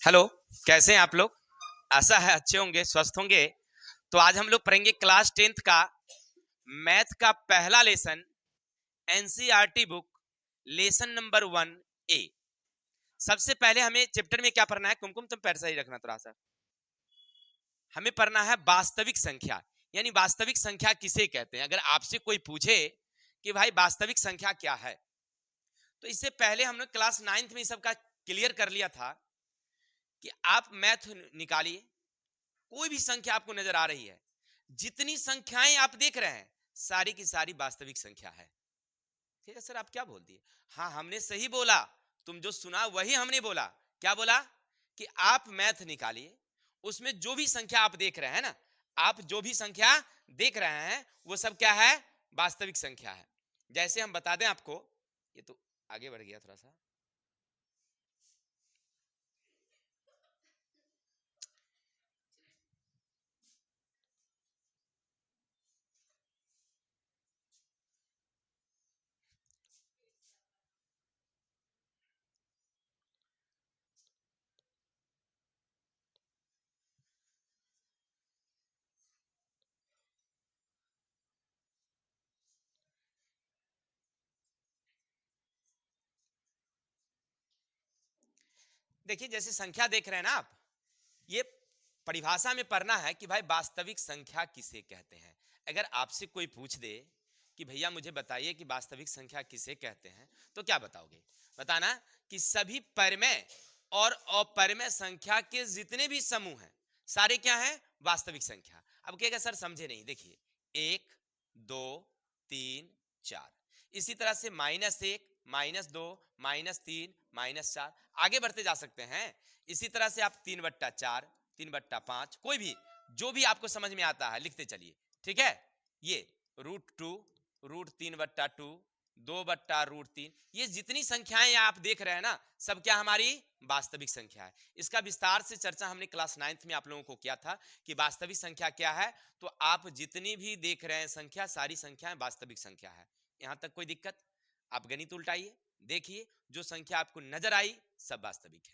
Hello. कैसे हैं आप लोग? आशा है अच्छे होंगे, स्वस्थ होंगे। तो आज हम लोग पढ़ेंगे क्लास 10th का मैथ का पहला lesson, NCERT book, lesson number 1 ए। सबसे पहले हमें चैप्टर में क्या पढ़ना है? कुमकुम तुम पैर सही रखना थोड़ा सा। हमें पढ़ना है वास्तविक संख्या, यानी वास्तविक संख्या किसे कहते हैं। अगर आपसे कोई पूछे कि भाई वास्तविक संख्या क्या है, तो इससे पहले हमने क्लास 9th में सबका क्लियर कर लिया था कि आप मैथ निकालिए, कोई भी संख्या आपको नजर आ रही है, जितनी संख्याएं आप देख रहे हैं सारी की सारी वास्तविक संख्या है। ठीक है सर, आप क्या बोल दिए? हाँ, हमने सही बोला। तुम जो सुना वही हमने बोला। क्या बोला? कि आप मैथ निकालिए, उसमें जो भी संख्या आप देख रहे हैं ना, आप जो भी संख्या देख रहे हैं वो सब क्या है? वास्तविक संख्या है। जैसे हम बता दें आपको, ये तो आगे बढ़ गया थोड़ा सा। देखिए, जैसे संख्या देख रहे हैं ना आप, ये परिभाषा में पढ़ना है कि भाई वास्तविक संख्या किसे कहते हैं। अगर आपसे कोई पूछ दे कि भैया मुझे बताइए कि वास्तविक संख्या किसे कहते हैं, तो क्या बताओगे? बताना कि सभी परमेय और अपरमेय संख्या के जितने भी समूह हैं सारे क्या हैं? वास्तविक संख्या। अब कहेगा सर समझे नहीं। देखिए, 1, 2, 3, 4, इसी तरह से -1, -2, -3, -4, आगे बढ़ते जा सकते हैं। इसी तरह से आप 3/4, 3/5, कोई भी जो भी आपको समझ में आता है लिखते चलिए। ठीक है? ये √2, √3/2, 2/√3, ये जितनी संख्याएं आप देख रहे हैं ना, सब क्या हमारी वास्तविक संख्या है। इसका विस्तार से चर्चा हमने क्लास 9th में आप लोगों को किया था कि वास्तविक संख्या क्या है। तो आप जितनी भी देख रहे हैं संख्या, सारी संख्याएं वास्तविक संख्या है। यहां तक कोई दिक्कत? आप गणित उल्टाइए, देखिए जो संख्या आपको नजर आई सब वास्तविक है।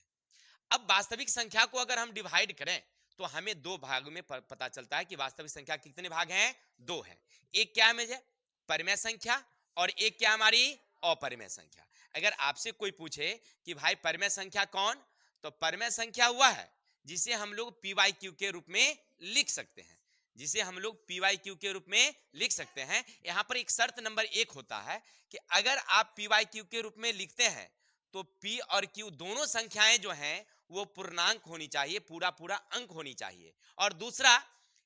अब वास्तविक संख्या को अगर हम डिवाइड करें तो हमें दो भागों में पता चलता है कि वास्तविक संख्या के कितने भाग हैं? दो हैं। एक क्या है? परिमेय संख्या, और एक क्या हमारी? अपरिमेय संख्या। अगर आपसे कोई पूछे कि भाई परिमेय संख्या कौन, तो परिमेय संख्या हुआ है जिसे हम लोग पी वाई क्यू के रूप में लिख सकते हैं, जिसे हम लोग पी वाई क्यू के रूप में लिख सकते हैं। यहां पर एक शर्त नंबर 1 होता है कि अगर आप पी वाई क्यू के रूप में लिखते हैं तो P और Q दोनों संख्याएं जो हैं वो पूर्णांक होनी चाहिए, पूरा पूरा अंक होनी चाहिए। और दूसरा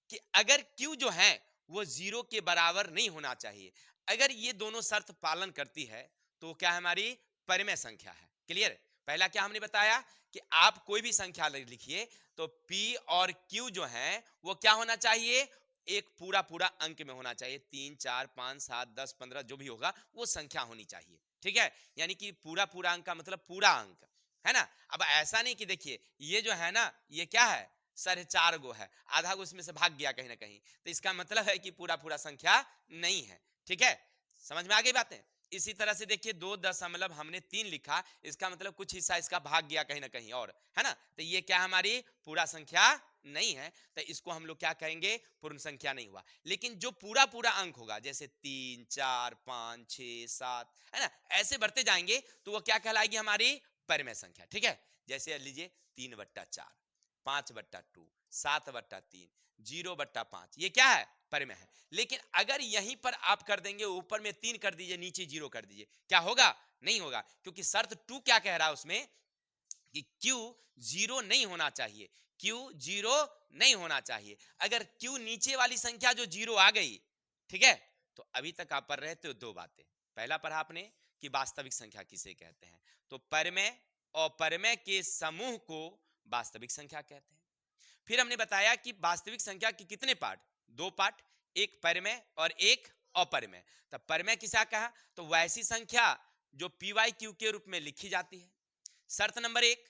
कि अगर Q जो है वो 0 के बराबर नहीं होना चाहिए। अगर ये दोनों शर्त पालन करती है तो क्या है? हमारी परिमेय संख्या है। क्लियर? पहला क्या हमने बताया कि आप कोई भी संख्या लिखिए तो P और Q जो है वो क्या होना चाहिए? एक पूरा पूरा अंक में होना चाहिए। 3, 4, 5, 7, 10, 15 जो भी होगा वो संख्या होनी चाहिए। ठीक है? यानी कि पूरा पूरा अंक का मतलब पूरा अंक है ना। अब ऐसा नहीं कि देखिए ये जो है ना, ये क्या है? 4.5 गो है, आधा गो उसमें से भाग गया कहीं ना कहीं, तो इसका मतलब है कि पूरा पूरा संख्या नहीं है। ठीक है? समझ में आ गई बातें? इसी तरह से देखिए 2 दशमलव हमने 3 लिखा, इसका मतलब कुछ हिस्सा इसका भाग गया कहीं ना कहीं और, है ना। तो ये क्या हमारी पूरा संख्या नहीं है, तो इसको हम लोग क्या कहेंगे? पूर्ण संख्या नहीं हुआ। लेकिन जो पूरा पूरा अंक होगा जैसे 3, 4, 5, 6, 7, है ना, ऐसे बढ़ते जाएंगे तो वो क्या कहलाएगी? हमारी परिमेय संख्या। ठीक है? जैसे लीजिए 3/4, 5/2, 7/3, 0/5, ये क्या है? परिमेय है। लेकिन अगर यहीं पर आप कर देंगे, ऊपर में 3 कर दीजिए, नीचे 0 कर दीजिए, क्या होगा? नहीं होगा, क्योंकि शर्त 2 क्या कह रहा है उसमें कि Q 0 नहीं होना चाहिए। Q 0 नहीं होना चाहिए। अगर Q नीचे वाली संख्या जो 0 आ गई, ठीक है, तो अभी तक आप पढ़ रहे थे दो बातें। पहला पढ़ा आपने कि वास्तविक संख्या किसे कहते हैं, तो परिमेय और परिमेय के समूह को वास्तविक संख्या कहते हैं। फिर हमने बताया कि वास्तविक संख्या के कितने पार्ट? दो पार्ट, एक परिमेय और एक अपरिमेय। तब परिमेय किसा कहा? तो वैसी संख्या जो पी वाई क्यू के रूप में लिखी जाती है। शर्त नंबर 1,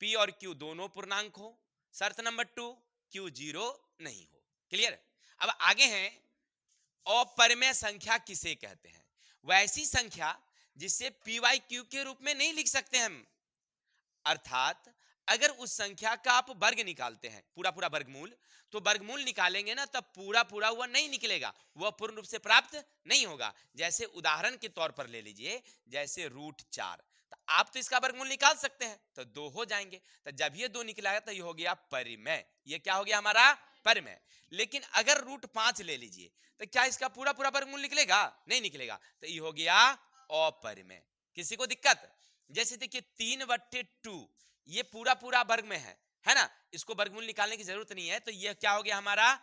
P और Q दोनों पूर्णांक हो। शर्त नंबर 2, Q 0 नहीं हो। क्लियर? अब आगे हैं, अपरिमेय संख्या किसे कहते हैं? वैसी संख्या जिसे पी वाई क्यू के रूप में नहीं लिख सकते हम। अर्थात अगर उस संख्या का आप वर्ग निकालते हैं, पूरा पूरा वर्गमूल, तो वर्गमूल निकालेंगे ना तब पूरा पूरा वह नहीं निकलेगा, वह पूर्ण रूप से प्राप्त नहीं होगा। जैसे उदाहरण के तौर पर ले लीजिए, जैसे √4, तो आप तो इसका वर्गमूल निकाल सकते हैं, तो 2 हो जाएंगे। तो जब ये 2 निकला तो ये हो गया परिमेय। ये क्या हो गया हमारा? परिमेय। लेकिन अगर √5 ले लीजिए, तो क्या इसका पूरा पूरा वर्गमूल निकलेगा? नहीं निकलेगा, तो ये हो गया अपरिमेय। किसी को दिक्कत? जैसे देखिए 3/2 ये पूरा पूरा वर्ग में है ना, इसको वर्गमूल निकालने की जरूरत नहीं है, तो ये क्या हो गया हमारा?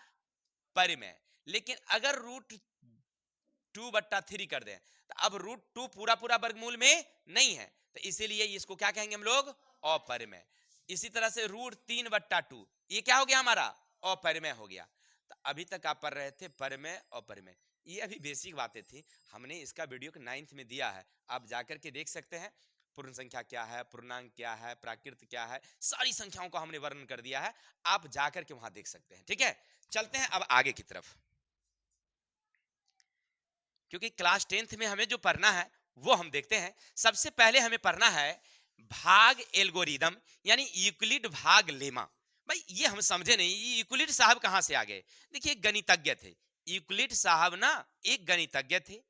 परिमेय। लेकिन अगर √2/3 कर दें, तो अब √2 पूरा पूरा वर्गमूल में नहीं है, तो इसीलिए इसको क्या कहेंगे हम लोग? अपरिमेय। इसी तरह से √3/2 ये क्या हो गया हमारा? अपरिमेय हो गया। तो अभी तक आप पढ़ रहे थे परिमेय अपरिमेय, ये अभी बेसिक बातें थी। हमने इसका वीडियो को 9th में दिया है, आप जाकर के देख सकते हैं। पूर्ण संख्या क्या है, पूर्णांक क्या है, प्राकृत क्या है, सारी संख्याओं का हमने वर्णन कर दिया है, आप जाकर के वहां देख सकते हैं। ठीक है, चलते हैं अब आगे की तरफ, क्योंकि क्लास 10th में हमें जो पढ़ना है वो हम देखते हैं। सबसे पहले हमें पढ़ना है भाग एल्गोरिदम, यानी यूक्लिड भाग लेमा। भाई ये हम समझे नहीं, ये यूक्लिड साहब कहां से आ गए? देखिए गणितज्ञ थे यूक्लिड साहब ना, एक गणितज्ञ थे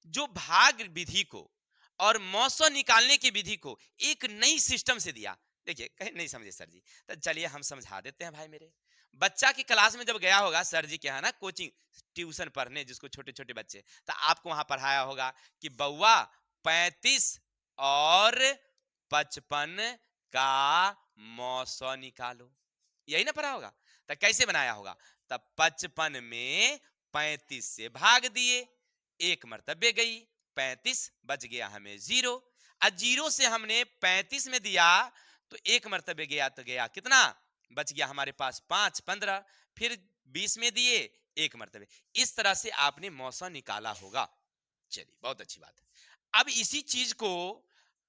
जो भाग विधि को और मौसो निकालने की विधि को एक नई सिस्टम से दिया। देखिए कहीं नहीं समझे सर जी, तो चलिए हम समझा देते हैं। भाई मेरे बच्चा की क्लास में जब गया होगा सर जी के यहाँ ना कोचिंग ट्यूशन पढ़ने, जिसको छोटे छोटे बच्चे, तो आपको वहां पढ़ाया होगा कि बउआ 35 और 55 का मौसो निकालो, यही ना पढ़ा होगा। तो कैसे बनाया होगा? तब 55 में 35 से भाग दिए, एक मर्तबे गई, 35 बच गया हमें 0, और 0 से हमने 35 में दिया तो एक मर्तबे गया, तो गया कितना? बच गया हमारे पास 5, 15, फिर 20 में दिए एक मर्तबे। इस तरह से आपने मौसा निकाला होगा। चलिए बहुत अच्छी बात है। अब इसी चीज को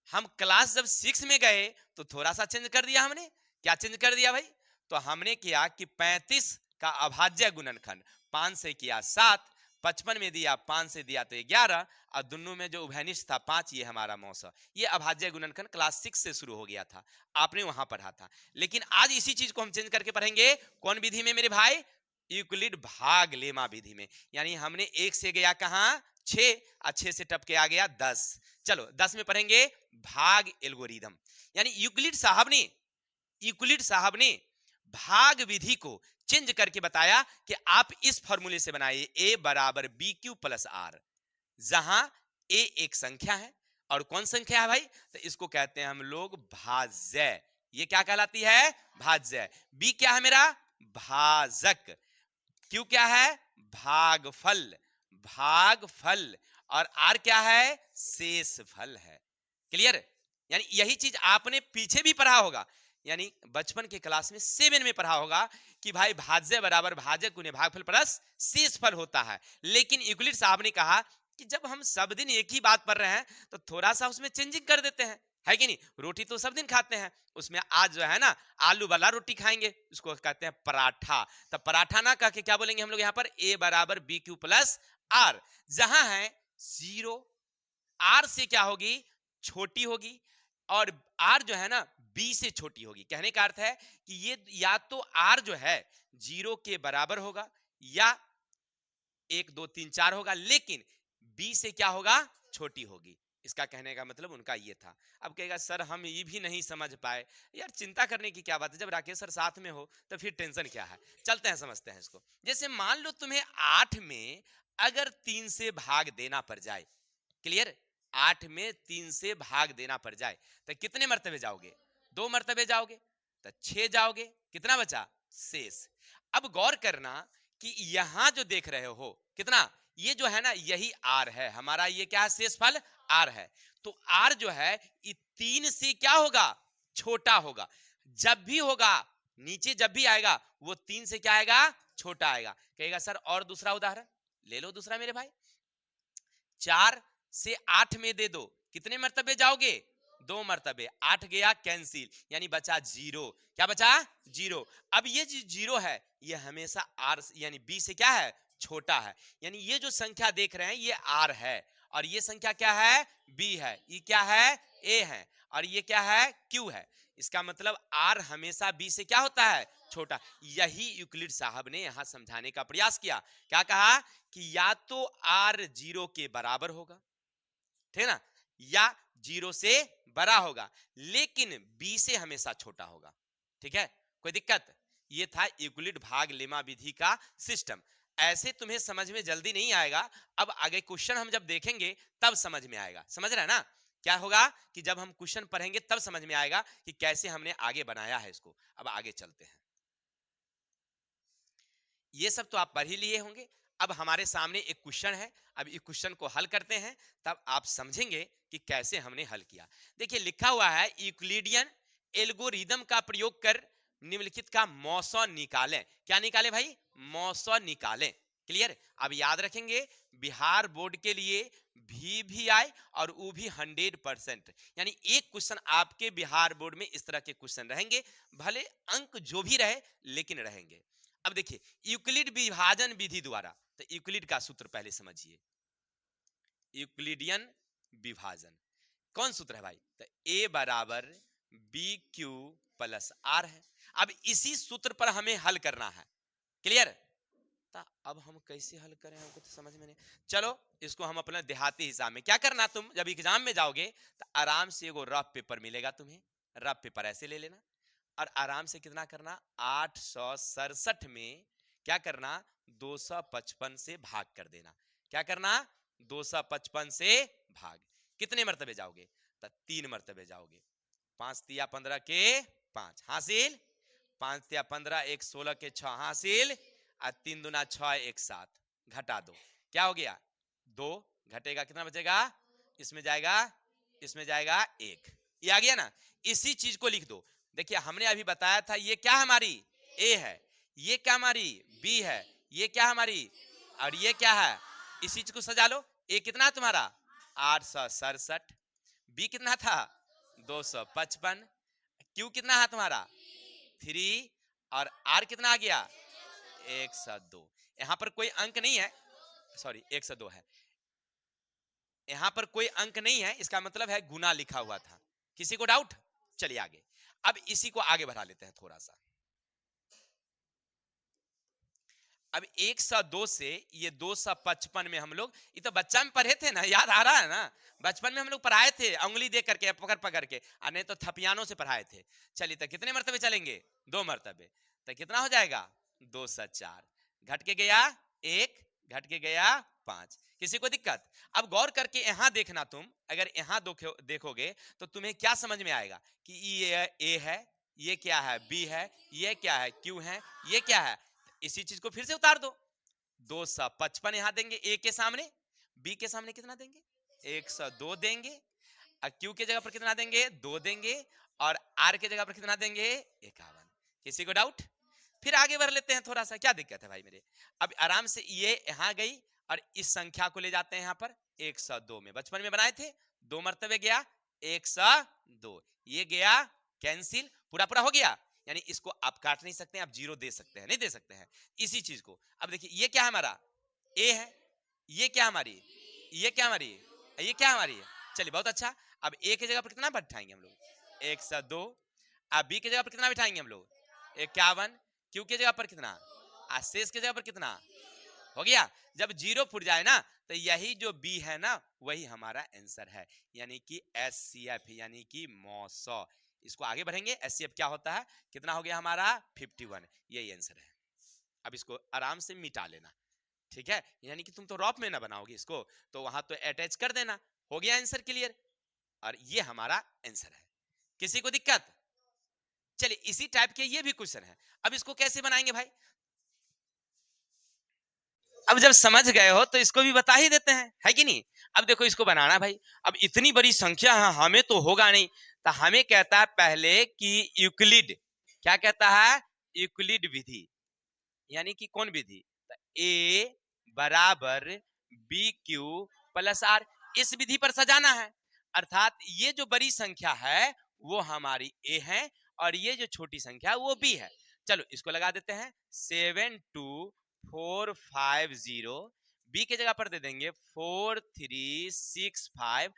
हम क्लास जब 6 में गए तो थोड़ा सा चेंज कर दिया हमने। क्या चेंज कर दिया भाई? तो हमने किया कि 35 का अभाज्य गुणनखंड 5 से किया 7, 55 में दिया 5 से दिया तो 11, और दोनों में जो उभयनिष्ठ था 5, ये हमारा मौसा। ये अभाज्य गुणनखंड क्लास 6 से शुरू हो गया था, आपने वहां पढ़ा था। लेकिन आज इसी चीज को हम चेंज करके पढ़ेंगे कौन विधि में मेरे भाई? यूक्लिड भाग लेमा विधि में। यानी हमने 1 से गया कहां? 6, और 6 से टप के आ गया 10। चलो 10 में पढ़ेंगे भाग एल्गोरिदम। यानी यूक्लिड साहब ने भाग विधि को चेंज करके बताया कि आप इस फॉर्मूले से बनाइए a बराबर BQ प्लस R, जहां a एक संख्या है और कौन संख्या है भाई? तो इसको कहते हैं हम लोग भाज्य। ये क्या कहलाती है? भाज्य। b क्या है मेरा? भाजक। Q क्या है? भागफल। भागफल। और R क्या है? शेषफल है। क्लियर? यानी यही चीज आपने पीछे भी पढ़ा होगा, यानी बचपन के क्लास में 7 में पढ़ा होगा कि भाई भाज्य बराबर भाजक गुने भागफल प्लस शेषफल होता है। लेकिन यूक्लिड साहब ने कहा कि जब हम सब दिन एक ही बात पढ़ रहे हैं तो थोड़ा सा उसमें चेंजिंग कर देते हैं, है कि नहीं? रोटी तो सब दिन खाते हैं, उसमें आज जो है ना आलू वाला रोटी खाएंगे, उसको कहते हैं पराठा। तो पराठा ना कह के क्या बोलेंगे हम लोग यहाँ पर? a बराबर BQ प्लस R, जहां है 0, R से क्या होगी? छोटी होगी, और R जो है ना B से छोटी होगी। कहने का अर्थ है कि ये या तो R जो है 0 के बराबर होगा, या 1 2 3 4 होगा, लेकिन B से क्या होगा? छोटी होगी। इसका कहने का मतलब उनका ये था। अब कहेगा सर हम ये भी नहीं समझ पाए। यार चिंता करने की क्या बात है, जब राकेश सर साथ में हो तो फिर टेंशन क्या है? चलते हैं समझते हैं इसको। जैसे मान लो तुम्हें 8 में अगर 3 से भाग देना पड़ जाए, क्लियर? 8 में 3 से भाग देना पड़ जाए तो कितने मर्तबे जाओगे? 2 मर्तबे जाओगे, तो 6 जाओगे, कितना बचा? शेष। अब गौर करना कि यहां जो देख रहे हो कितना, ये जो है ना यही R है हमारा, ये क्या है? शेषफल R है। तो R जो है ये 3 से क्या होगा? छोटा होगा। जब भी होगा नीचे जब भी आएगा वो 3 से क्या आएगा? छोटा आएगा। कहेगा सर और दूसरा उदाहरण ले लो, दूसरा मेरे भाई। 4 से 8 में दे दो, कितने मर्तबे जाओगे? 2 मर्तबे। 8 गया कैंसिल, यानी बचा 0। क्या बचा? 0। अब ये जो 0 है ये हमेशा R यानी B से क्या है? छोटा है। यानी ये जो संख्या देख रहे हैं ये R है, और ये संख्या क्या है? B है। ये क्या है? A है। और ये क्या है, क्यू है। इसका मतलब आर हमेशा बी से क्या होता है, छोटा। यही यूक्लिड साहब ने यहां समझाने का प्रयास किया। क्या कहा कि या तो आर 0 के बराबर होगा, ठीक है ना, या 0 से बड़ा होगा, लेकिन बी से हमेशा छोटा होगा। ठीक है, कोई दिक्कत? ये था यूक्लिड भाग लेमा विधि का सिस्टम। ऐसे तुम्हें समझ में जल्दी नहीं आएगा, अब आगे क्वेश्चन हम जब देखेंगे तब समझ में आएगा। समझ रहे हैं ना? क्या होगा कि जब हम क्वेश्चन पढ़ेंगे तब समझ में आएगा कि कैसे हमने आगे बनाया है इसको। अब आगे चलते हैं। ये सब तो आप पढ़ ही लिए होंगे। अब हमारे सामने एक क्वेश्चन है, अब इस क्वेश्चन को हल करते हैं, तब आप समझेंगे कि कैसे हमने हल किया। देखिए लिखा हुआ है, यूक्लिडियन एल्गोरिदम का प्रयोग कर निम्नलिखित का मौसौ निकालें। क्या निकालें भाई? मौसौ निकालें। क्लियर? अब याद रखेंगे, बिहार बोर्ड के लिए भी आए और वो भी 100%, यानी एक क्वेश्चन आपके बिहार बोर्ड में इस तरह के क्वेश्चन रहेंगे, भले अंक जो भी रहे लेकिन रहेंगे। अब देखिए, यूक्लिड विभाजन विधि द्वारा, तो यूक्लिड का सूत्र पहले समझिए। यूक्लिडियन विभाजन कौन सूत्र है भाई? तो ए बराबर बी क्यू प्लस आर है। अब इसी सूत्र पर हमें हल करना है। क्लियर? अब हम कैसे हल करें, हमको तो समझ में नहीं। चलो इसको हम अपना देहाती हिसाब में क्या करना, तुम जब एग्जाम में जाओगे तो आराम से एगो रफ पेपर मिलेगा तुम्हें, रफ पेपर ऐसे ले लेना और आराम से कितना करना, 867 में क्या करना, 255 से भाग कर देना। क्या करना, 255 से भाग। कितने मर्तबे जाओगे? तो 3 मर्तबे जाओगे। 5 तिया 15 के 5 हासिल, 5 तिया 15, 1 16 के 6 हासिल, और 3 दूना 6, 1 7, घटा दो। क्या हो गया? 2 घटेगा, कितना बचेगा? इसमें जाएगा, इसमें जाएगा 1। ये आ गया ना? इसी चीज को लिख दो। देखिए हमने अभी बताया था, ये क्या हमारी ए है, ये क्या हमारी बी है, ये क्या हमारी, और ये क्या है, इसी चीज को सजा लो। ए कितना तुम्हारा 867, बी कितना था 255, क्यू कितना है तुम्हारा 3, और आर कितना आ गया 102। यहां पर कोई अंक नहीं है, सॉरी 102 है, यहां पर कोई अंक नहीं है, इसका मतलब है गुना लिखा हुआ था। किसी को डाउट? चलिए आगे, अब इसी को आगे बढ़ा लेते हैं थोड़ा सा। अब 102 से ये 255 में हम लोग, ये तो बच्चा में पढ़े थे ना, याद आ रहा है ना? बचपन में हम लोग पढ़ाए थे, उंगली दे करके पकड़ पकड़ के, और नहीं तो थपियानों से पढ़ाए थे। चलिए तो कितने मर्तबे चलेंगे? 2 मर्तबे। तो कितना हो जाएगा 204, घट के गया 1, घट के गया 5। किसी को दिक्कत? अब गौर करके यहां देखना, तुम अगर यहां देखोगे तो तुम्हें क्या समझ में आएगा कि ये ए है, ये क्या है बी है, ये क्या है क्यू है, ये क्या है। इसी चीज को फिर से उतार दो, 255 यहां देंगे ए के सामने, बी के सामने कितना देंगे 102 देंगे, और क्यू के जगह पर कितना देंगे 2 देंगे, और आर के जगह पर कितना देंगे 51। किसी को डाउट? फिर आगे बढ़ लेते हैं थोड़ा सा, क्या दिक्कत है भाई मेरे? अब आराम से ये यहां गई और इस संख्या को ले जाते हैं यहां पर 102 में, बचपन में बनाए थे, 2 मर्तबे गया 102, ये गया कैंसिल, पूरा पूरा हो गया। यानी इसको आप काट नहीं सकते, आप जीरो दे सकते हैं, नहीं दे सकते हैं इसी चीज को। अब देखिए ये क्या हमारा ए है, ये क्या हमारी, ये क्या हमारी, ये क्या हमारी है। चलिए बहुत अच्छा। अब ए के जगह पर कितना बैठाएंगे हम लोग 102, अब बी के जगह पर कितना बैठाएंगे हम लोग 51, क्यू के जगह पर कितना, और शेष के जगह पर कितना हो गया। जब जीरो फुट जाए ना, तो यही जो बी है ना वही हमारा आंसर है, यानी कि एचसीएफ, यानी कि मौसौ। इसको आगे बढ़ेंगे, एचसीएफ क्या होता है, कितना हो गया हमारा 51, यही आंसर है। अब इसको आराम से मिटा लेना, ठीक है, यानी कि तुम तो रॉप में ना बनाओगे इसको, तो वहां तो अटैच कर देना, हो गया आंसर क्लियर, और ये हमारा आंसर है। किसी को दिक्कत? चलिए इसी टाइप के ये भी क्वेश्चन है, अब इसको कैसे बनाएंगे भाई? अब जब समझ गए हो तो इसको भी बता ही देते हैं, है कि नहीं? अब देखो इसको बनाना भाई, अब इतनी बड़ी संख्या है, हमें तो होगा नहीं, तो हमें कहता है पहले कि यूक्लिड, क्या कहता है, यूक्लिड विधि, यानी कि कौन विधि, ए बराबर बी क्यू प्लस आर, इस विधि पर सजाना है। अर्थात ये जो बड़ी संख्या है वो हमारी ए है, और ये जो छोटी संख्या है वो बी है। चलो इसको लगा देते हैं, 72450, बी के जगह पर दे देंगे 4365,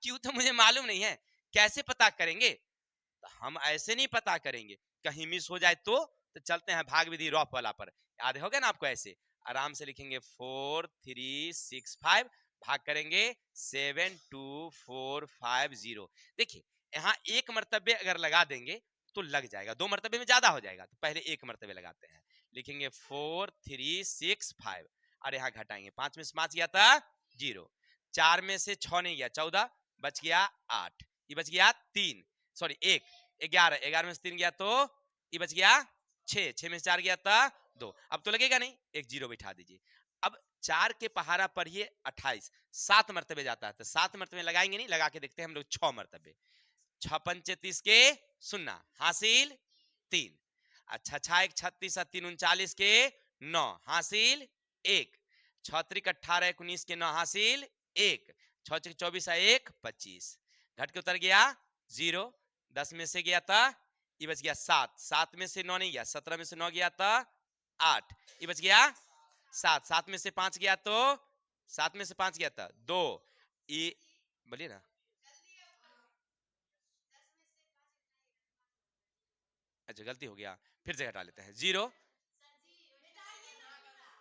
क्यू तो मुझे मालूम नहीं है, कैसे पता करेंगे? तो हम ऐसे नहीं पता करेंगे, कहीं मिस हो जाए तो चलते हैं भाग विधि रॉफ वाला पर, याद होगा ना आपको? ऐसे आराम से लिखेंगे 4365, भाग करेंगे 72450। देखिए यहाँ एक मर्तबे अगर लगा देंगे तो लग जाएगा, दो मर्तबे में ज्यादा हो जाएगा, तो पहले एक मर्तबे लगाते हैं, लिखेंगे 4365 और यहाँ घटाएंगे, 5 में से 5 गया था 0, 4 में से 6 नहीं गया 14, बच गया 8, ये बच गया 3, सॉरी 1, 11, 11 में से 3 गया तो ये बच गया 6, 6 में से 4 गया था 2, अब तो लगेगा नहीं, एक जीरो बिठा दीजिए। अब 4 के पहाड़ा पर ये 28 7 मर्तबे जाता है, तो 7 मर्तबे लगाएंगे नहीं, लगा के देखते हैं हम लोग 6 मर्तबे, 6 पंचे 30 के सुन्ना हासिल 3, अच्छा 6 1 36 3 39 के 9 हासिल 1, 6 3 18 19 के 9 हासिल 1, 6 6 24 1 25, घट के उतर गया 0, 10 में से गया था ये बच गया 7, 7 में से 9 नहीं गया, 17 में से 9 गया था 8, ये बच गया 7, 7 में से 5 गया तो 7 में से 5 गया था 2, ये बोलिए ना, अच्छा गलती हो गया, फिर से घटा लेते हैं 0,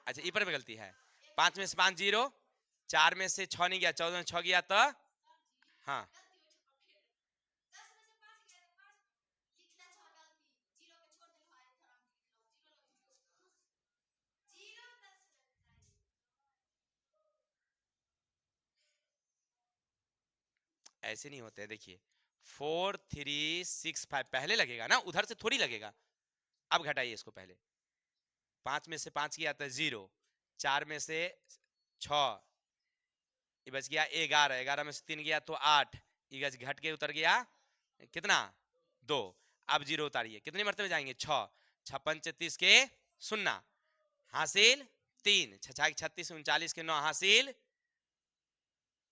अच्छा ऊपर में गलती है, 5 में से 5 0, 4 में से 6 नहीं गया, 14 में 6 गया तो हाँ, ऐसे नहीं होते हैं, देखिए 4365 पहले लगेगा ना, उधर से थोड़ी लगेगा। अब घटाइए इसको, पहले 5 में से 5 गया था 0, 4 में से 6 ये बच गया 11, 11 में से 3 गया तो 8, ये घट के उतर गया कितना 2, अब 0 उतारिए, कितने मरतबे जाएंगे 6, 6 पंच 30 के सुन्ना हासिल 3, 6 6 36 39 के 9 हासिल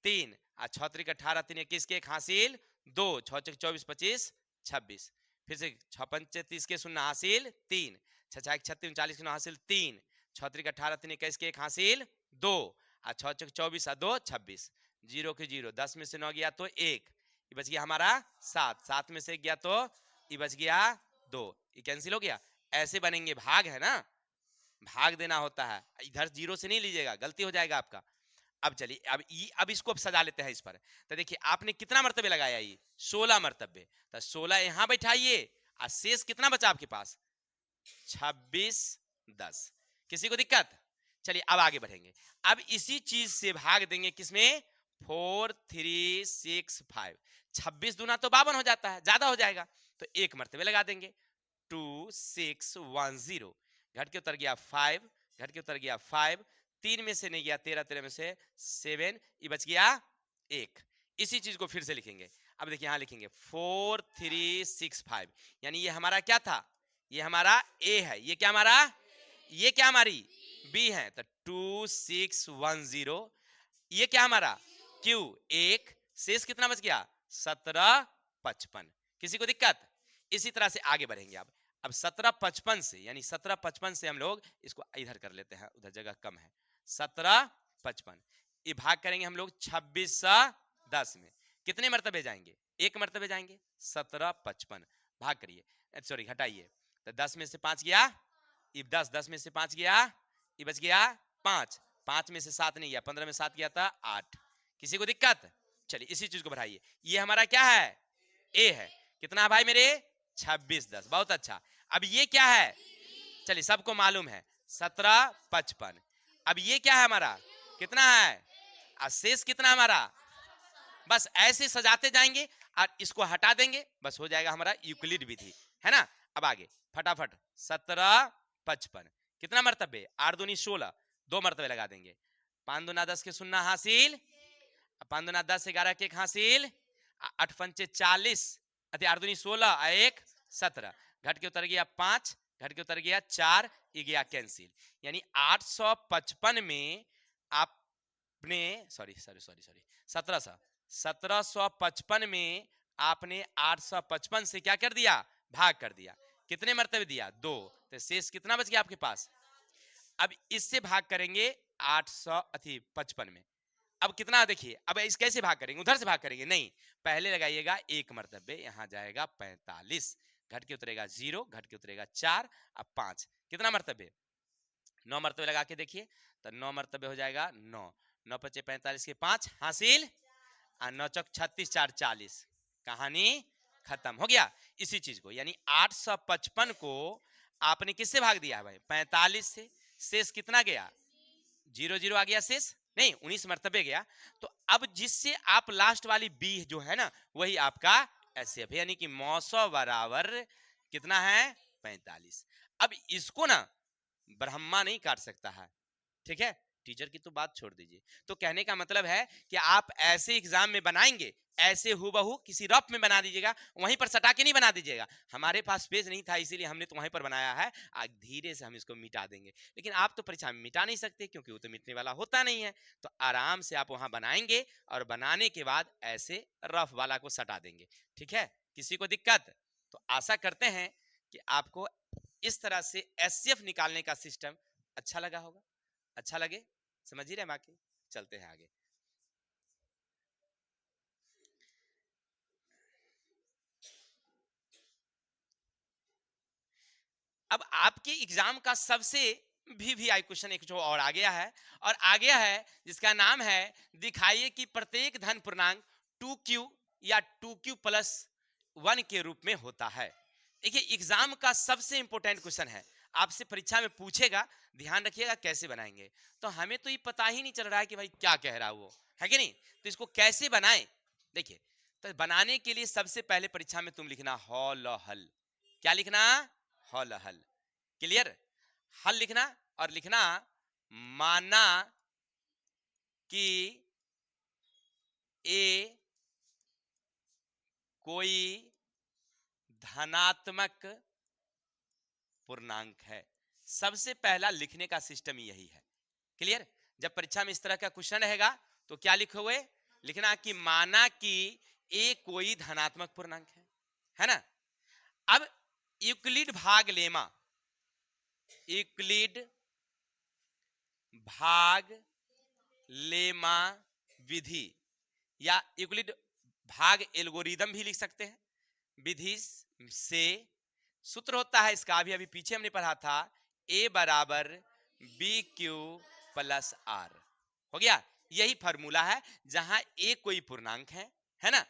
3, 6 3 18 3 21 के 1 हासिल 2, 6 6 24 25 26, फिर से 6 पंच 30 के सुन्ना हासिल 3, 6 6 36 39 के 9 हासिल 3, 6 3 18 3 21 के 1 हासिल 2, 6 6 24 2 26, 0 के 0, 10 में से 9 गया तो 1, ये बच गया हमारा 7, 7 में से 1 गया तो ये बच गया 2, ये कैंसिल हो गया। ऐसे बनेंगे, भाग है ना, भाग देना होता है, इधर 0 से नहीं लीजिएगा, गलती हो जाएगा आपका। अब चलिए, अब इसको अब सजा लेते हैं इस पर, तो देखिए आपने कितना मर्तबे लगाया, ये 16 मर्तबे, तो 16 यहां बैठाइए और शेष कितना बचा आपके पास 26 10, किसी को दिक्कत? चलिए अब आगे बढ़ेंगे, अब इसी चीज से भाग देंगे किसमें 4365, 26 दूना तो 52 हो जाता है, ज्यादा हो जाएगा, तो एक मर्तबे लगा देंगे 2610, घट के उतर गया 5, घट के उतर गया 5, 3 में से नहीं गया 13, 13 में से 7, ये बच गया 1, इसी चीज को फिर से लिखेंगे। अब देखिए यहां लिखेंगे 4365, यानी ये हमारा क्या था, ये हमारा ए है, ये क्या हमारा, ये क्या हमारी बी है, तो 2610, ये क्या हमारा क्यू, एक, शेष कितना बच गया 1755, किसी को दिक्कत? इसी तरह से आगे बढ़ेंगे। अब 1755 से, यानी 1755 से हम लोग इसको इधर कर लेते हैं, उधर जगह कम है, 1755 ये भाग करेंगे हम लोग 2610 में, कितने मर्तबे जाएंगे, एक मर्तबे जाएंगे, 1755 भाग करिए, सॉरी घटाइए, तो 10 में से 5 गया, ये 10, 10 में से 5 गया, ये बच गया 5, 5 में से 7 नहीं गया, 15 में 7 गया था 8, किसी को दिक्कत? चलिए इसी चीज को बढ़ाइए, ये हमारा क्या है, ए है, कितना भाई मेरे 2610, बहुत अच्छा। अब ये क्या है, चलिए सबको मालूम है 1755, अब ये क्या है हमारा, कितना है, और शेष कितना हमारा, बस ऐसे सजाते जाएंगे और इसको हटा देंगे, बस हो जाएगा हमारा यूक्लिड विधि, है ना। अब आगे फटाफट 1755 कितना मर्तबे, 8 दूनी 16, 2 मर्तबे लगा देंगे, 5 दूना 10 के सुन्ना हासिल, 5 दूना 10, 11 के 1 हासिल, 8 पंचे 40, 8 दूनी 16, 1 17, घट के उतर गया 5, घट के उतर गया 4, ये गया कैंसिल, यानी 855 में आपने सॉरी सॉरी सॉरी सॉरी 1755 में आपने 855 से क्या कर दिया, भाग कर दिया, कितने मर्तबे दिया 2, तो शेष कितना बच गया आपके पास। अब इससे भाग करेंगे 855 में, अब कितना देखिए, अब इस कैसे भाग करेंगे, उधर से भाग करेंगे नहीं, पहले लगाइएगा एक मर्तबे, यहां जाएगा 45, घट के उतरेगा 0, घट के उतरेगा 4, अब 5, कितना मर्तबे 9 मर्तबे लगा के देखिए, तो 9 मर्तबे हो जाएगा 9, 9 पचे 45 के 5 हासिल, 9 चौक 36, 4 40, कहानी खत्म हो गया। इसी चीज को यानी 855 को आपने किससे भाग दिया है भाई, 45 से, शेष कितना गया, 0 0 आ गया, शेष नहीं 19 मर्तबे गया। तो अब जिससे आप लास्ट वाली बी जो है ना, वही आपका एसएफ है, यानी कि मौसो बराबर कितना है 45। अब इसको ना ब्रह्मा नहीं काट सकता है, ठीक है, टीचर की तो बात छोड़ दीजिए। तो कहने का मतलब है कि आप ऐसे एग्जाम में बनाएंगे, ऐसे हूबहू किसी रफ में बना दीजिएगा, वहीं पर सटा के नहीं बना दीजिएगा। हमारे पास पेज नहीं था इसीलिए हमने तो वहीं पर बनाया है, आज धीरे से हम इसको मिटा देंगे। लेकिन आप तो परीक्षा में मिटा नहीं सकते क्योंकि वो तो मिटने वाला होता नहीं है। तो आराम से आप वहां बनाएंगे और बनाने के बाद ऐसे रफ वाला को सटा देंगे, ठीक है। किसी को दिक्कत? तो आशा करते हैं कि आपको इस तरह से एससीएफ निकालने का सिस्टम अच्छा लगा होगा। अच्छा लगे, समझ ही रहे बाकी, चलते हैं आगे। अब आपके एग्जाम का सबसे वीवीआई क्वेश्चन एक जो और आ गया है, और आ गया है जिसका नाम है दिखाइए कि प्रत्येक धन पूर्णांक 2q या 2q प्लस 1 के रूप में होता है। देखिए एग्जाम का सबसे इंपॉर्टेंट क्वेश्चन है, आपसे परीक्षा में पूछेगा, ध्यान रखिएगा कैसे बनाएंगे। तो हमें तो ये पता ही नहीं चल रहा है कि भाई क्या कह रहा है वो, है कि नहीं, तो इसको कैसे बनाएं। देखिए तो बनाने के लिए सबसे पहले परीक्षा में तुम लिखना हॉल हल, क्या लिखना, हॉल हल, क्लियर, हल लिखना, और लिखना माना कि ए कोई धनात्मक पूर्णांक है। सबसे पहला लिखने का सिस्टम यही है, क्लियर। जब परीक्षा में इस तरह का क्वेश्चन रहेगा तो क्या लिखोगे, लिखना कि माना कि ए कोई धनात्मक पूर्णांक है ना। अब यूक्लिड भाग लेमा, यूक्लिड भाग लेमा विधि या यूक्लिड भाग एल्गोरिदम भी लिख सकते हैं, विधि से सूत्र होता है इसका, अभी पीछे हमने पढ़ा था, ए बराबर बी क्यू प्लस आर, हो गया। यही फॉर्मूला है जहां ए कोई पूर्णांक है ना।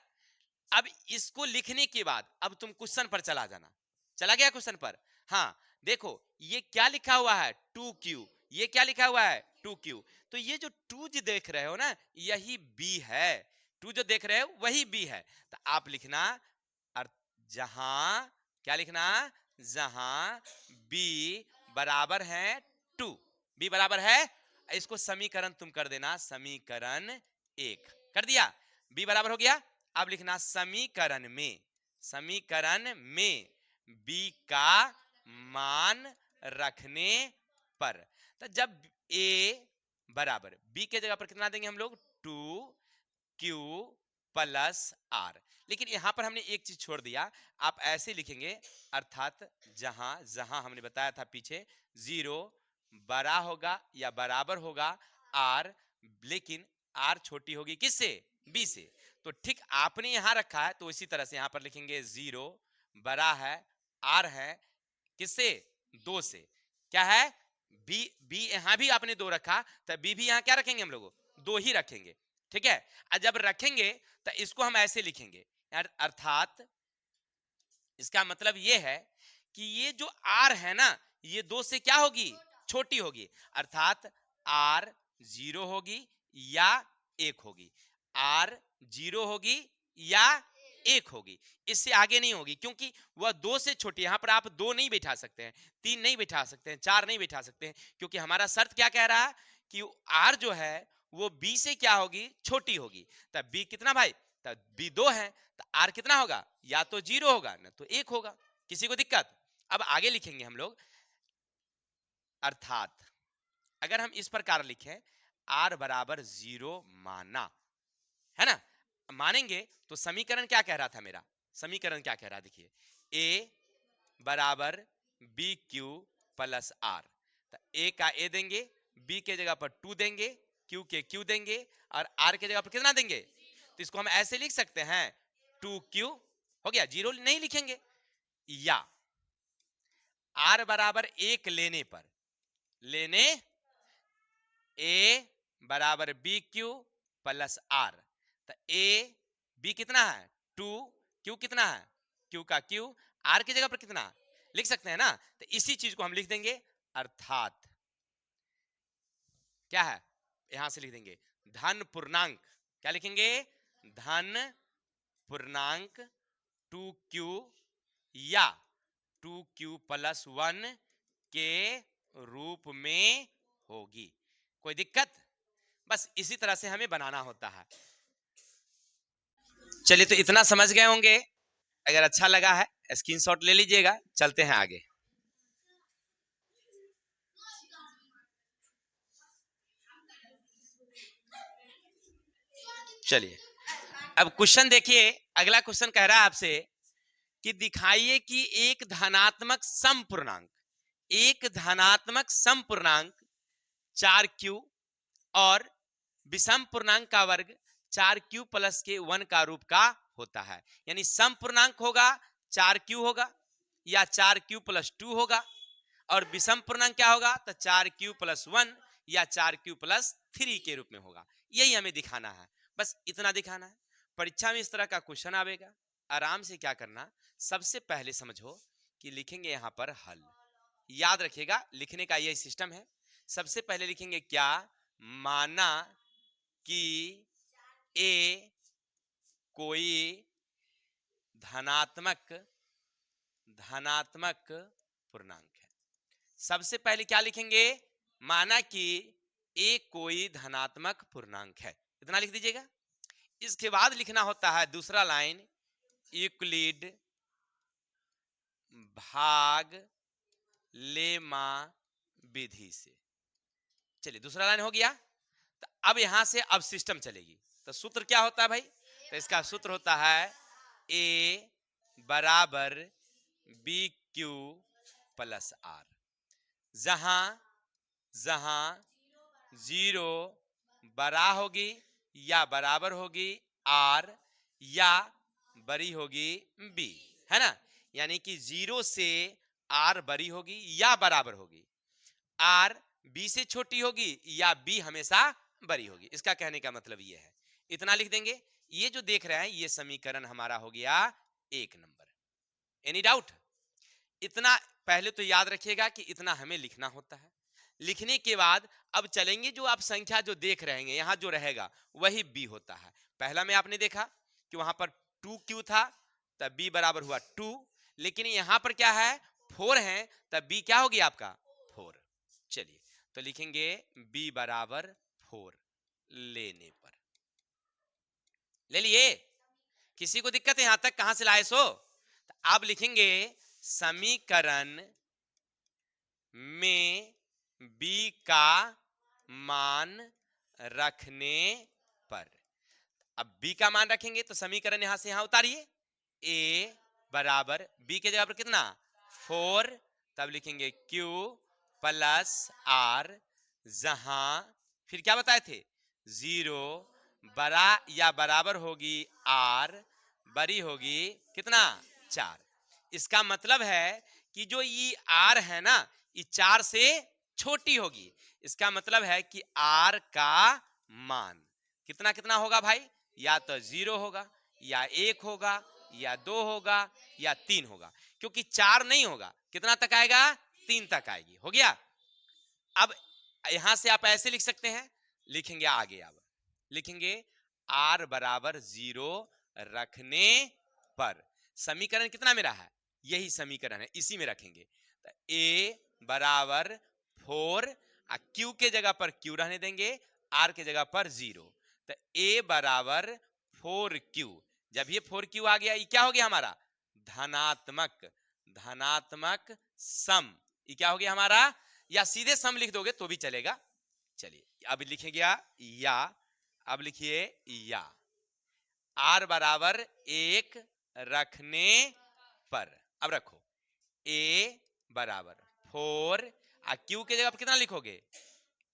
अब इसको लिखने के बाद अब तुम क्वेश्चन पर चला जाना, चला गया क्वेश्चन पर। हाँ देखो ये क्या लिखा हुआ है 2q, ये क्या लिखा हुआ है 2q, तो ये जो 2 जो देख रहे हो ना यही b है, 2 जो देख रहे हो वही b है। तो आप लिखना जहां, क्या लिखना, जहां b बराबर है 2, b बराबर है, इसको समीकरण तुम कर देना समीकरण 1, कर दिया, b बराबर हो गया। अब लिखना समीकरण में, समीकरण में b का मान रखने पर, तो जब a बराबर b के जगह पर कितना देंगे हम लोग 2q प्लस आर। लेकिन यहां पर हमने एक चीज छोड़ दिया, आप ऐसे लिखेंगे, अर्थात जहां जहां हमने बताया था पीछे 0 बड़ा होगा या बराबर होगा आर, लेकिन आर छोटी होगी किससे, बी से। तो ठीक आपने यहां रखा है तो इसी तरह से यहां पर लिखेंगे 0 बड़ा है आर है किससे, 2 से, क्या है बी, बी यहां भी आपने 2 रखा, तो बी भी यहां क्या रखेंगे हम लोग 2 ही रखेंगे, ठीक है। और जब रखेंगे तो इसको हम ऐसे लिखेंगे, अर्थात इसका मतलब ये है कि ये जो आर है ना ये 2 से क्या होगी, छोटी होगी, अर्थात आर 0 होगी या 1 होगी, आर 0 होगी या 1 होगी, इससे आगे नहीं होगी, क्योंकि वह 2 से छोटी। यहां पर आप 2 नहीं बैठा सकते हैं, 3 नहीं बैठा सकते हैं, 4 नहीं बैठा सकते हैं, क्योंकि हमारा शर्त क्या कह रहा है कि आर जो है वो बी से क्या होगी, छोटी होगी। तब बी कितना भाई, तब बी 2 है, तो आर कितना होगा, या तो 0 होगा ना तो 1 होगा। किसी को दिक्कत? अब आगे लिखेंगे हम लोग, अर्थात अगर हम इस प्रकार लिखें आर बराबर 0 माना, है ना, मानेंगे तो समीकरण क्या कह रहा था मेरा, समीकरण क्या कह रहा है देखिए, ए बराबर बी क्यू प्लस आर, तो ए का ए देंगे, बी के जगह पर 2 देंगे, क्यू के क्यू देंगे और आर के जगह पर कितना देंगे, तो इसको हम ऐसे लिख सकते हैं 2q हो गया, 0 नहीं लिखेंगे, या आर बराबर 1 लेने पर, लेने ए बराबर बी क्यू प्लस आर, तो ए बी कितना है 2, क्यू कितना है क्यू का क्यू, आर की जगह पर कितना लिख सकते हैं ना, तो इसी चीज को हम लिख देंगे, अर्थात क्या है, यहां से लिख देंगे धन पूर्णांक, क्या लिखेंगे, धन पूर्णांक 2q या 2q प्लस 1 के रूप में होगी। कोई दिक्कत, बस इसी तरह से हमें बनाना होता है। चलिए तो इतना समझ गए होंगे, अगर अच्छा लगा है स्क्रीनशॉट ले लीजिएगा, चलते हैं आगे। चलिए अब क्वेश्चन देखिए, अगला क्वेश्चन कह रहा है आपसे कि दिखाइए कि एक धनात्मक समपूर्णांक, एक धनात्मक समपूर्णांक 4q और विषम पूर्णांक का वर्ग 4q प्लस के 1 का रूप का होता है। यानी समपूर्णांक होगा 4q होगा या 4q प्लस 2 होगा, और विषम पूर्णांक क्या होगा, तो 4q प्लस 1 या 4q प्लस 3 के रूप में होगा। यही हमें दिखाना है, बस इतना दिखाना है। परीक्षा में इस तरह का क्वेश्चन आएगा, आराम से क्या करना, सबसे पहले समझो कि लिखेंगे यहां पर हल, याद रखिएगा लिखने का यही सिस्टम है। सबसे पहले लिखेंगे क्या, माना कि ए कोई धनात्मक धनात्मक पूर्णांक है। सबसे पहले क्या लिखेंगे, माना कि ए कोई धनात्मक पूर्णांक है, इतना लिख दीजिएगा। इसके बाद लिखना होता है दूसरा लाइन, यूक्लिड भाग लेमा विधि से। चलिए दूसरा लाइन हो गया, तो अब यहां से अब सिस्टम चलेगी। तो सूत्र क्या होता है भाई, तो इसका सूत्र होता है ए बराबर बी क्यू प्लस आर, जहां जहां 0 बड़ा होगी या बराबर होगी आर, या बड़ी होगी बी, है ना। यानी कि 0 से आर बड़ी होगी या बराबर होगी, आर बी से छोटी होगी या बी हमेशा बड़ी होगी। इसका कहने का मतलब ये है, इतना लिख देंगे। ये जो देख रहे हैं ये समीकरण हमारा हो गया 1 नंबर। एनी डाउट, इतना पहले तो याद रखिएगा कि इतना हमें लिखना होता है। लिखने के बाद अब चलेंगे, जो आप संख्या जो देख रहे हैं यहां जो रहेगा वही बी होता है। पहला में आपने देखा कि वहां पर 2q था, तब बी बराबर हुआ 2, लेकिन यहां पर क्या है 4 है, तब बी क्या हो गया आपका 4। चलिए तो लिखेंगे b बराबर 4 लेने पर, ले लिए, किसी को दिक्कत है यहां तक, कहां से लाए सो। तो आप लिखेंगे समीकरण में b का मान रखने पर, अब b का मान रखेंगे तो समीकरण यहां से यहां उतारिए, a बराबर b के जगह पर कितना 4, तब लिखेंगे q प्लस r, जहां फिर क्या बताए थे 0 बड़ा या बराबर होगी r, बड़ी होगी कितना 4। इसका मतलब है कि जो ये r है ना ये 4 से छोटी होगी। इसका मतलब है कि r का मान कितना कितना होगा भाई, या तो 0 होगा या 1 होगा या 2 होगा या 3 होगा, क्योंकि 4 नहीं होगा, कितना तक आएगा 3 तक आएगी। हो गया। अब यहां से आप ऐसे लिख सकते हैं, लिखेंगे आगे, अब लिखेंगे r बराबर 0 रखने पर, समीकरण कितना मेरा है यही समीकरण है, इसी में रखेंगे। तो a बराबर 4, q के जगह पर q रहने देंगे, r के जगह पर 0, तो a बराबर 4q। जब ये 4q आ गया, ये क्या हो गया हमारा धनात्मक, धनात्मक सम, ये क्या हो गया हमारा, या सीधे सम लिख दोगे तो भी चलेगा। चलिए अब लिखेंगे या, अब लिखिए या r बराबर 1 रखने पर, अब रखो a बराबर 4, q के जगह पर कितना लिखोगे,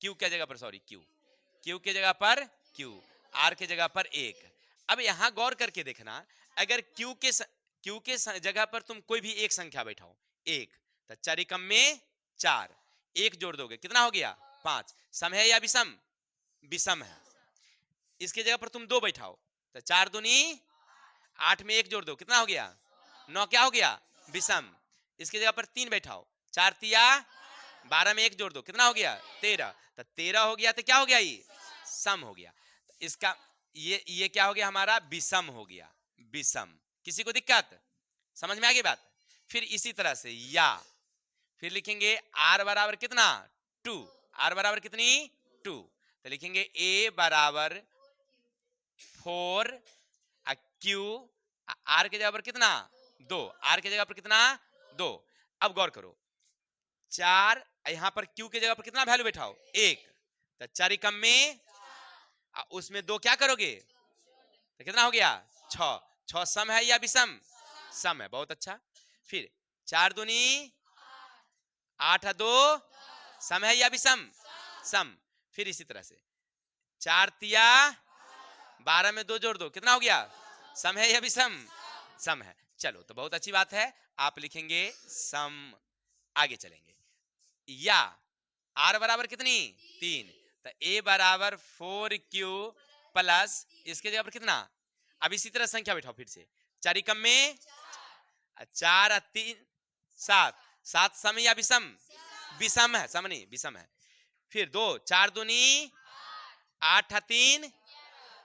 q के जगह पर सॉरी q क्यू के जगह पर क्यू, आर के जगह पर एक। अब यहां गौर करके देखना, अगर क्यू के जगह पर तुम कोई भी एक संख्या बैठाओ, एक, तो चारिकम में 4, एक जोड़ दोगे कितना हो गया 5। सम है या विषम? विषम है। इसके जगह पर तुम 2 बैठाओ, तो 4 दूनी 8 में एक जोड़ दो कितना हो गया 9, क्या हो गया विषम। इसके जगह पर 3 बैठाओ, 4 तिया 12 में एक जोड़ दो कितना हो गया 13, तो 13 हो गया, तो क्या हो गया ये सम हो गया। इसका ये क्या हो गया हमारा विषम हो गया, विषम। किसी को दिक्कत समझ में आ गई बात? फिर इसी तरह से या फिर लिखेंगे r बराबर कितना 2, r बराबर कितनी 2, तो लिखेंगे a बराबर 4 क्यू, आर के जगह पर कितना 2, आर के जगह पर कितना 2। अब गौर करो 4, यहां पर क्यू के जगह पर कितना वैल्यू बैठाओ 1, तो 4 कम में उसमें 2 क्या करोगे तो कितना हो गया 6, 6 सम है या विषम? सम है, बहुत अच्छा। फिर 4 दूनी 8 2 सम है या विषम? सम। फिर इसी तरह से 4 तिया 12 में 2 जोड़ दो कितना हो गया सम है या विषम? सम है। चलो तो बहुत अच्छी बात है, आप लिखेंगे सम। आगे चलेंगे, या आर बराबर कितनी 3, तो ए बराबर 4q प्लस इसके जगह पर कितना, अब इसी तरह संख्या बैठाओ फिर से, 4 कम में 4 3 7, 7 सम या विषम? विषम है, सम नहीं विषम है। फिर 2 4 दूनी 8 3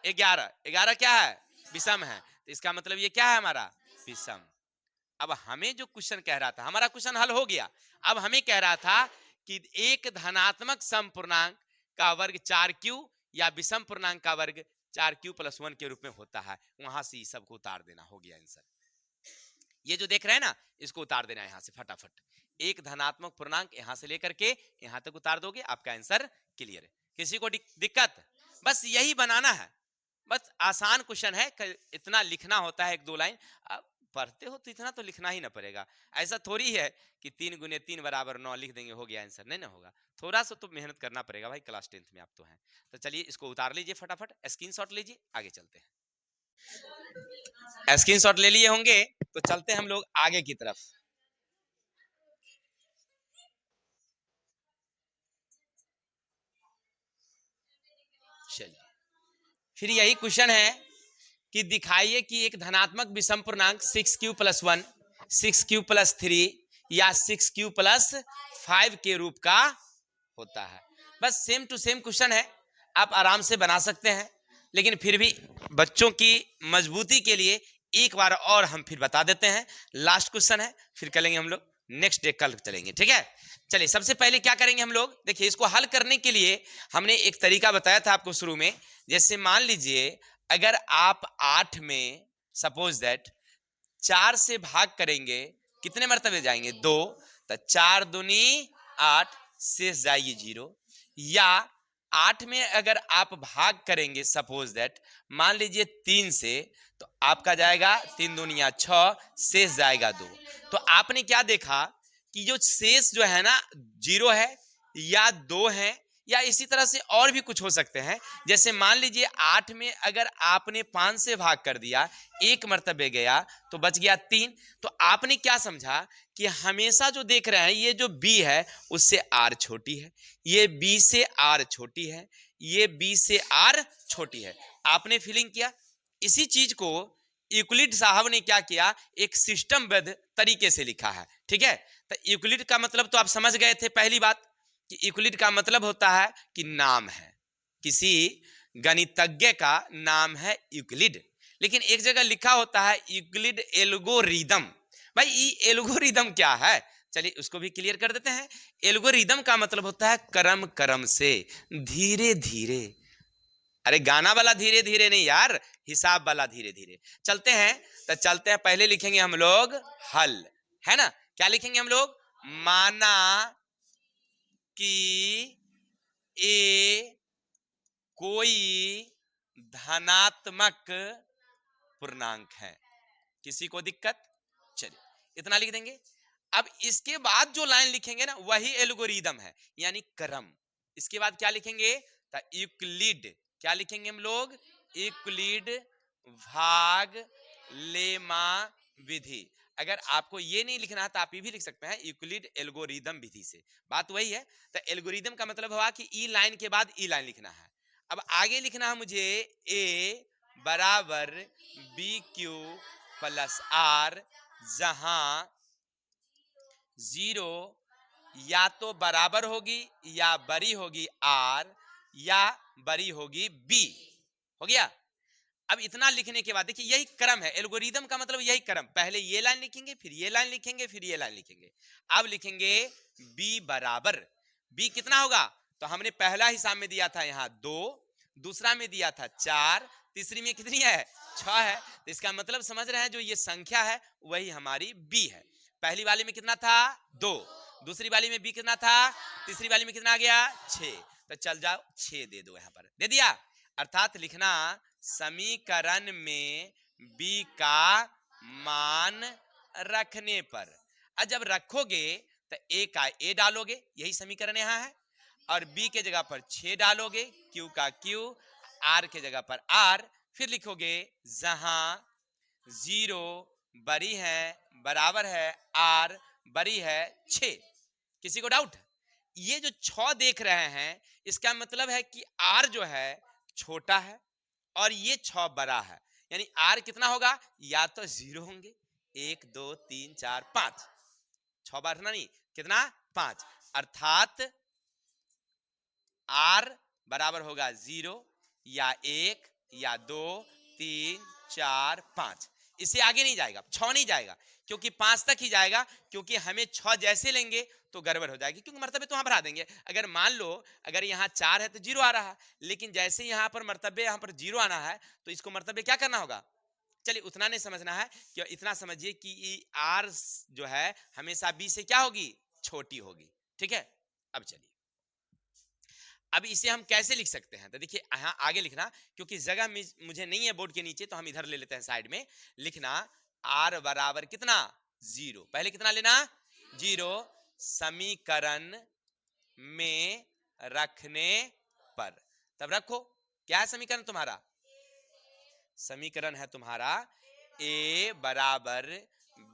11, 11 क्या है विषम है, तो इसका मतलब ये क्या है हमारा विषम। अब हमें जो क्वेश्चन कह रहा था, हमारा क्वेश्चन हल हो गया। अब हमें कह रहा था कि एक धनात्मक समपूर्णांक का वर्ग 4q या विषम पूर्णांक का वर्ग 4q + 1 के रूप में होता है। वहां से सबको उतार देना, हो गया आंसर। ये जो देख रहे हैं ना, इसको उतार देना यहां से फटाफट। एक धनात्मक पूर्णांक यहां से लेकर के यहां तक उतार दोगे, आपका आंसर क्लियर है। किसी को दिक्कत? बस यही बनाना है, बस आसान क्वेश्चन है। इतना लिखना होता है 1-2 लाइन, अब पढ़ते हो तो इतना तो लिखना ही ना पड़ेगा। ऐसा थोड़ी है कि 3 × 3 = 9 लिख देंगे हो गया आंसर, नहीं ना होगा। थोड़ा सा तो मेहनत करना पड़ेगा भाई, क्लास 10th में आप तो हैं। तो चलिए इसको उतार लीजिए फटाफट, स्क्रीनशॉट लीजिए, आगे चलते हैं। स्क्रीनशॉट ले लिए होंगे तो चलते हैं हम लोग आगे की तरफ। चलिए फिर यही क्वेश्चन है कि दिखाइए कि एक धनात्मक विषम पूर्णांक 6q + 1, 6q + 3 या 6q + 5 के रूप का होता है। बस सेम टू सेम क्वेश्चन है, आप आराम से बना सकते हैं। लेकिन फिर भी बच्चों की मजबूती के लिए एक बार और हम फिर बता देते हैं। लास्ट क्वेश्चन है, फिर करेंगे हम लोग नेक्स्ट डे, कल चलेंगे, ठीक है। चलिए सबसे पहले क्या करेंगे हम लोग, देखिए इसको हल करने के लिए हमने एक तरीका बताया था आपको शुरू में। जैसे मान लीजिए अगर आप 8 में सपोज दैट 4 से भाग करेंगे, कितने मरतबे जाएंगे 2, तो 4 दूनी 8, शेष जाएगी 0। या 8 में अगर आप भाग करेंगे सपोज दैट मान लीजिए 3 से, तो आपका जाएगा 3 दूनिया 6, शेष जाएगा 2। तो आपने क्या देखा कि जो शेष जो है ना 0 है या 2 है, या इसी तरह से और भी कुछ हो सकते हैं। जैसे मान लीजिए 8 में अगर आपने 5 से भाग कर दिया, एक मर्तबे गया तो बच गया 3। तो आपने क्या समझा कि हमेशा जो देख रहे हैं ये जो b है उससे r छोटी है, ये b से r छोटी है, ये b से r छोटी है। आपने फीलिंग किया। इसी चीज को यूक्लिड साहब ने क्या किया, एक सिस्टमबद्ध तरीके से लिखा है, ठीक है। तो यूक्लिड का मतलब तो आप समझ गए थे। पहली बात कि यूक्लिड का मतलब होता है कि नाम है, किसी गणितज्ञ का नाम है यूक्लिड। लेकिन एक जगह लिखा होता है यूक्लिड एल्गोरिदम। भाई ये एल्गोरिदम क्या है, चलिए उसको भी क्लियर कर देते हैं। एल्गोरिदम का मतलब होता है क्रम क्रम से, धीरे धीरे। अरे गाना वाला धीरे धीरे नहीं यार, हिसाब वाला धीरे धीरे। चलते हैं, तो चलते हैं। पहले लिखेंगे हम लोग हल, है ना। क्या लिखेंगे हम लोग, माना कि ए कोई धनात्मक पूर्णांक है। किसी को दिक्कत? चलिए इतना लिख देंगे। अब इसके बाद जो लाइन लिखेंगे ना वही एल्गोरिदम है, यानी क्रम। इसके बाद क्या लिखेंगे, तो यूक्लिड क्या लिखेंगे हम लोग? यूक्लिड भाग लेमा विधि। अगर आपको ये नहीं लिखना है तो आप ये भी लिख सकते हैं यूक्लिड एल्गोरिदम विधि से, बात वही है। तो एल्गोरिदम का मतलब हुआ कि ई लाइन के बाद ई लाइन लिखना है। अब आगे लिखना है मुझे ए बराबर बी क्यू प्लस आर, जहां जीरो या तो बराबर होगी या बड़ी होगी आर या बड़ी होगी बी। हो गया। अब इतना लिखने के बाद देखिए यही क्रम है, एल्गोरिदम का मतलब यही क्रम, पहले ये लाइन लिखेंगे, फिर ये लाइन लिखेंगे, फिर ये लाइन लिखेंगे। अब लिखेंगे b बराबर, b कितना होगा? तो हमने पहला हिसाब में दिया था यहाँ 2, दूसरा में दिया था 4, तीसरी में कितनी है? 6 है। तो इसका मतलब समझ रहे हैं जो ये संख्या है वही हमारी b है। पहली वाली में कितना था? 2, दूसरी वाली में b कितना था? तीसरी वाली में कितना आ गया? 6। तो चल जाओ 6 दे दो, यहाँ पर दे दिया। अर्थात लिखना समीकरण में b का मान रखने पर, अब जब रखोगे तो a का a डालोगे, यही समीकरण यहाँ है, और b के जगह पर 6 डालोगे, q का q, r के जगह पर r, फिर लिखोगे जहां 0 बड़ी है बराबर है r बड़ी है 6। किसी को डाउट? ये जो 6 देख रहे हैं इसका मतलब है कि r जो है छोटा है और ये 6 बड़ा है, यानी r कितना होगा? या तो 0 होंगे, 1 2 3 4 5, 6 बार ना, नहीं कितना? 5। अर्थात r बराबर होगा 0 या 1 या 2 3 4 5। इससे आगे नहीं जाएगा, 6 नहीं जाएगा, क्योंकि 5 तक ही जाएगा, क्योंकि हमें 6 जैसे लेंगे तो गड़बड़ हो जाएगी, क्योंकि मर्तबे तो वहां बढ़ा देंगे। अगर मान लो अगर यहाँ 4 है तो 0 आ रहा है, लेकिन जैसे यहाँ पर मर्तबे यहाँ पर 0 आना है तो इसको मर्तबे क्या करना होगा? चलिए उतना नहीं समझना है, कि इतना समझिए कि आर जो है हमेशा बी से क्या होगी? छोटी होगी। ठीक है। अब चलिए अब इसे हम कैसे लिख सकते हैं? तो देखिए यहाँ आगे लिखना, क्योंकि जगह मुझे नहीं है बोर्ड के नीचे, तो हम इधर ले लेते हैं साइड में। लिखना r बराबर कितना? 0। पहले कितना लेना? 0 समीकरण में रखने पर। तब रखो, क्या है समीकरण तुम्हारा? समीकरण है तुम्हारा a बराबर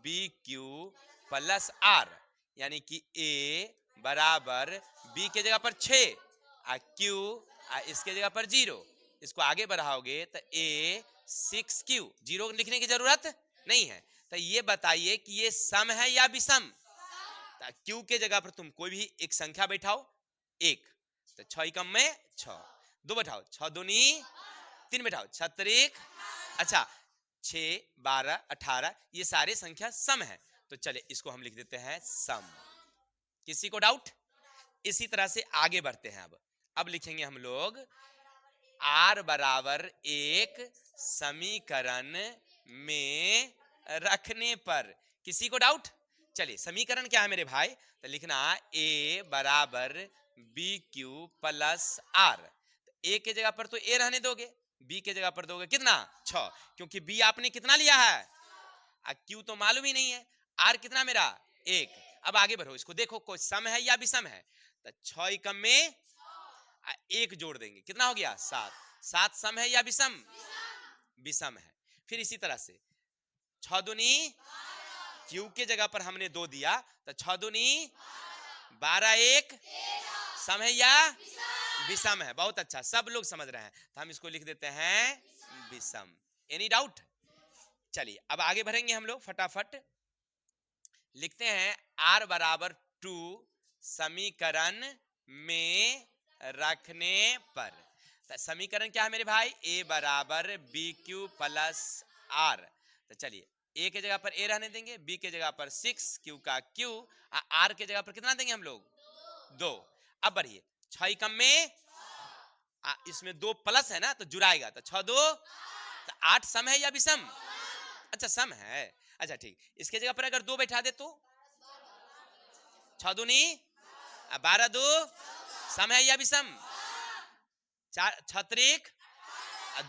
बी क्यू प्लस आर, यानी कि a बराबर b के जगह पर 6 q इसके जगह पर 0। इसको आगे बढ़ाओगे तो a 6q, 0 लिखने की जरूरत नहीं है। तो ये बताइए कि ये सम है या विषम? q के जगह पर तुम कोई भी एक संख्या बैठाओ, 1, तो 6 कम में 6, 2 बैठाओ, 6 दूनी 3 बैठाओ, 6 त्रिक, अच्छा 6 12 18, ये सारे संख्या सम है। तो चले इसको हम लिख देते हैं सम। किसी को डाउट? इसी तरह से आगे बढ़ते हैं। अब लिखेंगे हम लोग r बराबर 1 समीकरण में रखने पर। किसी को डाउट? चलिए समीकरण क्या है मेरे भाई? तो लिखना a बराबर B Q plus R. a के जगह पर तो a रहने दोगे, b के जगह पर दोगे कितना? 6, क्योंकि b आपने कितना लिया है? q तो मालूम ही नहीं है, r कितना मेरा? 1। अब आगे बढ़ो, इसको देखो कोई सम है या विषम है? तो 6 कम में 1 जोड़ देंगे, कितना हो गया? 7। 7 सम है या विषम? विषम है। फिर इसी तरह से 6 दूनी, q के जगह पर हमने 2 दिया, तो 6 दूनी 12, 1 सम है या विषम है? बहुत अच्छा, सब लोग समझ रहे हैं, तो हम इसको लिख देते हैं विषम। Any doubt? चलिए अब आगे बढ़ेंगे हम लोग फटाफट। लिखते हैं r बराबर 2 समीकरण में रखने पर। समीकरण क्या है मेरे भाई? a बराबर बी क्यू प्लस आर। तो चलिए a के जगह पर a रहने देंगे, b के जगह पर 6, q का q, r के जगह पर कितना देंगे हम लोग? 2। अब बढ़िए 6 कम में इसमें 2 प्लस है ना, तो जुड़ाएगा, तो 6 2 तो 8 सम है या विषम? अच्छा सम है। अच्छा ठीक, इसके जगह पर अगर 2 बैठा दे तो 6 दूनी 12, 2 सम है या विषम? 4 6 त्रिक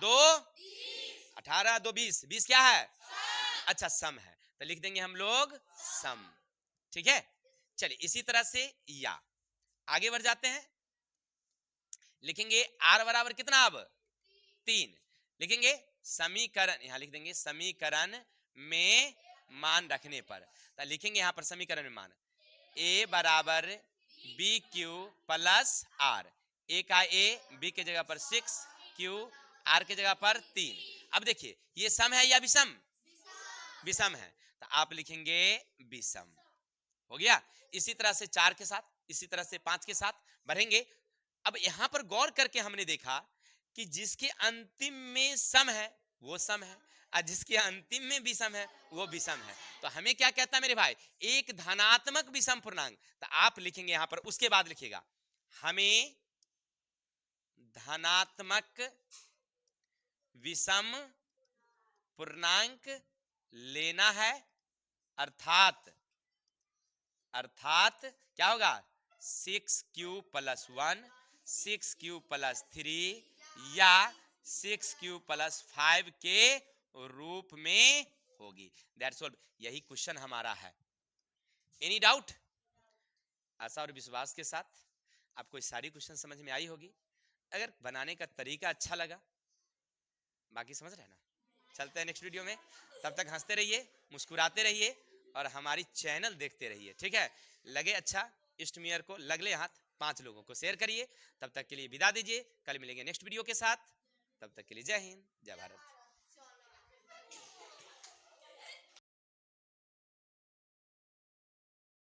2 18, 2 20, 20 क्या है? अच्छा सम है, तो लिख देंगे हम लोग सम। ठीक है। चलिए इसी तरह से या आगे बढ़ जाते हैं। लिखेंगे आर बराबर कितना, अब 3 लिखेंगे। समीकरण यहां लिख देंगे, समीकरण में मान रखने पर, तो लिखेंगे यहां पर समीकरण में मान a बराबर बी क्यू प्लस आर, ए का ए, बी के जगह पर 6, क्यू आर के जगह पर 3। अब देखिए ये सम है या विषम, विषम है, तो आप लिखेंगे विषम, हो गया। इसी तरह से 4 के साथ, इसी तरह से 5 के साथ बढ़ेंगे। अब यहां पर गौर करके हमने देखा कि जिसके अंतिम में सम है वो सम है, और जिसके अंतिम में विषम है वो विषम है। तो हमें क्या कहता है मेरे भाई, एक धनात्मक विषम पूर्णांक। तो आप लिखेंगे यहां पर, उसके बाद लिखिएगा हमें धनात्मक विषम पूर्णांक लेना है, अर्थात क्या होगा 6q प्लस 1, 6q प्लस 3 या 6q प्लस 5 के रूप में होगी। दैट्स ऑल, यही क्वेश्चन हमारा है। Any doubt? आशा और विश्वास के साथ आपको सारी क्वेश्चन समझ में आई होगी। अगर बनाने का तरीका अच्छा लगा, बाकी समझ रहे ना, चलते हैं नेक्स्ट वीडियो में। तब तक हंसते रहिए, मुस्कुराते रहिए और हमारी चैनल देखते रहिए, ठीक है। लगे अच्छा इष्ट मियर को, लगले हाथ 5 लोगों को शेयर करिए। तब तक के लिए विदा दीजिए, कल मिलेंगे नेक्स्ट वीडियो के साथ। तब तक के लिए जय हिंद, जय भारत।